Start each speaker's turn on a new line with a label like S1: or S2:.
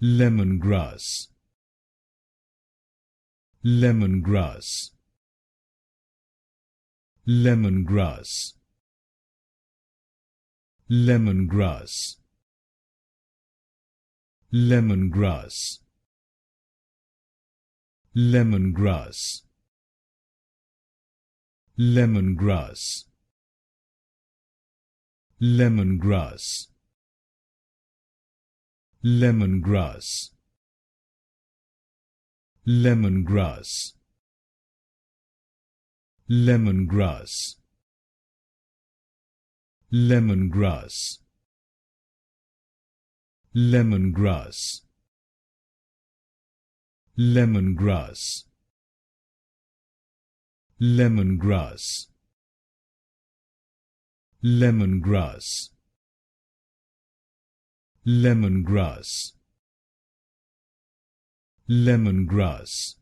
S1: lemongrass, lemongrass, lemongrass, lemongrass, lemongrass, lemongrass, lemongrass, lemongrass, lemongrass, lemongrass, lemongrass, lemongrass, lemongrass, lemongrass, lemongrass, lemongrass, lemongrass, lemongrass,